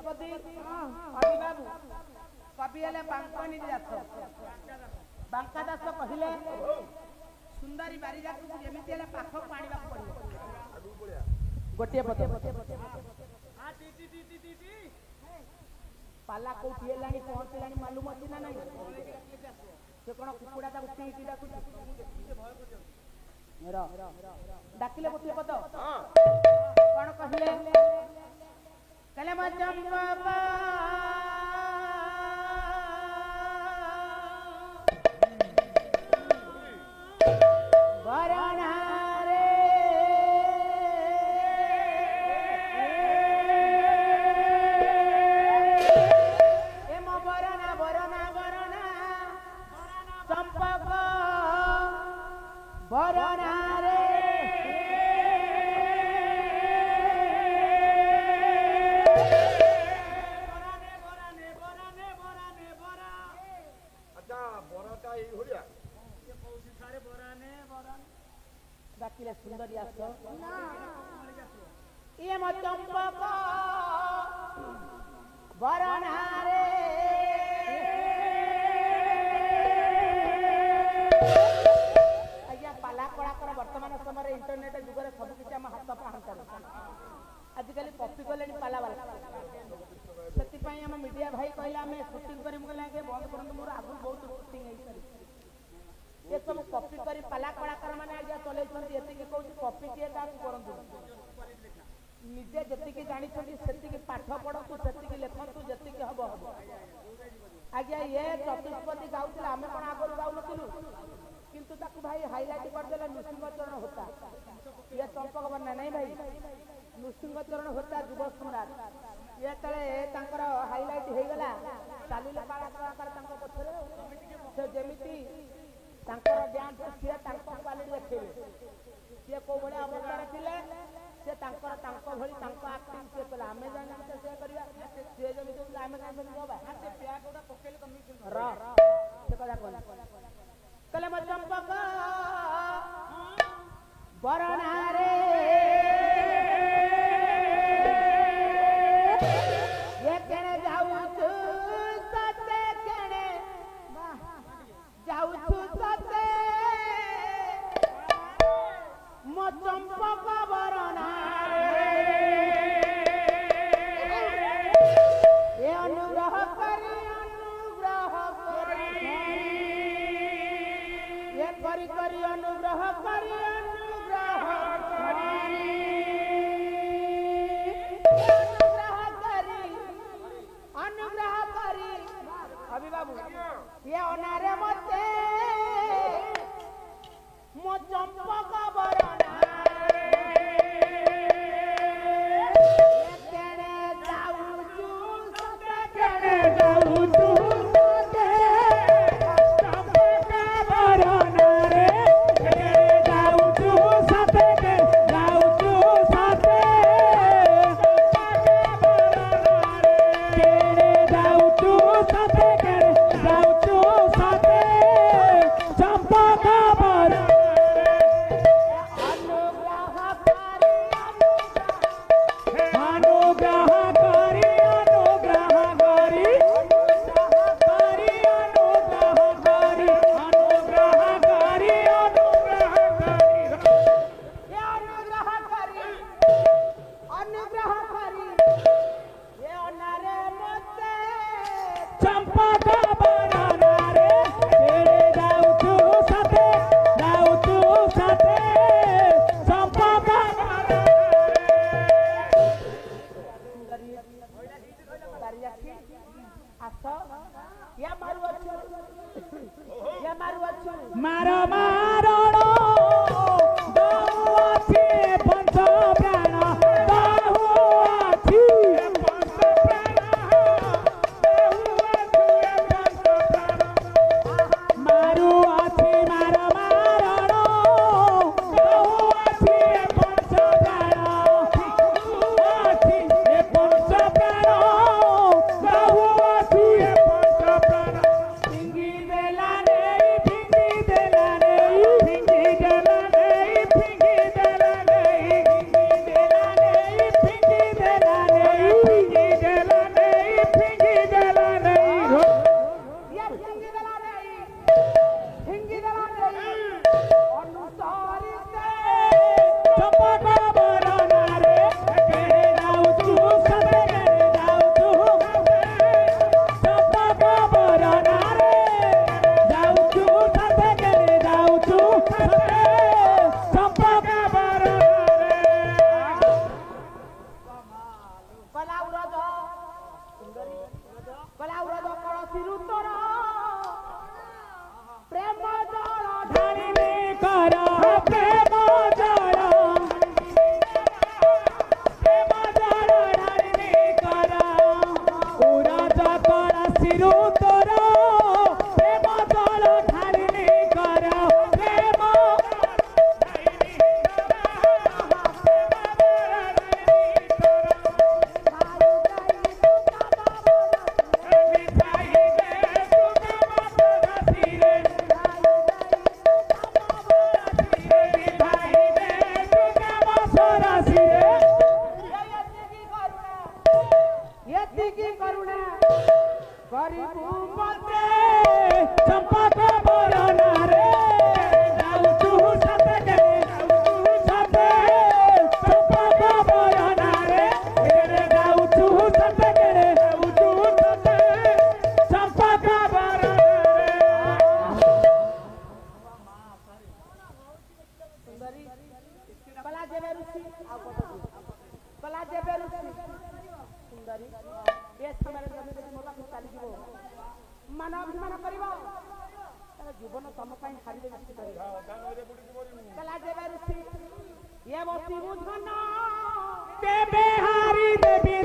गजपति अभी बाबू कवि हेले बांकनी दास बांका दास कहले सुंदरी बारिजा को जेमिति हेले पाख पाणी बाक पड़ियो गोटे पद हां T T T T T पाला कोठी हेलानी पहुंचलानी मालूम अछि ना नहीं से कोन कुकुडा ता उठी टी डाकु रो डाकिले गोटे पद हां कोन कहले कले म चंपा वरणा रे ए म वरणा वरणा वरणा चंपक वरणा रे डाकिले सुंदरी आस ये म चंपक वरणा रे आज्ञा पाला कलाकार वर्तमान समय इंटरनेट जुगरे सब किसी आम हाथ पाहांतर आजिकल कॉपी कले पाला वाला से आम मीडिया भाई कहले आम सुटिंग कर बंद कर मोर आगु बहुत सुटिंग ये सब कॉपी करी पाला कलाकार मैंने आज्ञा चल कहूँ कॉपी किए करूँ निजे जी जानी से पाठ पढ़तु से लेखतु जी हम हम आज्ञा ये चतुष्पदी गाँव आम कौन आगुरी गाँव किंतु ताकू भाई हाईलाइट करदे नृसिंहचरण होता ये चंपक बना नहीं भाई नृसिंहचरण होता युव सम्राट ये तले हाईलाइट हो गला चलिले कलाकार पछरे से जमीती डांस सी क्वालिटी देखिए सी कौ भाई अवस्था थिले सी आक्टिंग सी कला आम जाने सी करवा सी जमी आम कहीं कथा कहले म चंपक वरणा रे ये केने जाऊछु सते केने जाऊछु सते म चंपक वरणा रे ये अनुग्रह करी ये करी करी अनुग्रह करी अनुग्रह करी अभी बाबू ये अनारे मते मो चंपक वरणा केने जाऊछु सते केने जाऊछु मारो मारो ବୁଝିକି କରୁଣା କରିବୁ ମତେ ଚମ୍ପକ ବରଣାରେ ଯାଉଛୁ ସତେ ସତେ ଚମ୍ପକ ବରଣାରେ ଯାଉଛୁ ସତେ ଯାଉଛୁ ସତେ ଚମ୍ପକ ବରଣାରେ ସୁନ୍ଦରୀ କଲା ଯେବେ ଋଷି ଆଉ କଲା ଯେବେ ଋଷି ସୁନ୍ଦରୀ ଏ ସମୟରେ ଯଦି ମୋ ପାଖକୁ ଚାଲିଯିବ ମାନ ଅଭିମାନ କରିବ ତାର ଜୀବନ ତମ ପାଇଁ ହାରିଲେ ବେଶୀ କରିବ କଲା ଯେବେ ଋଷି ଇଏ ବସିବୁ ଧନ ଦେବେ ହାରି ଦେବି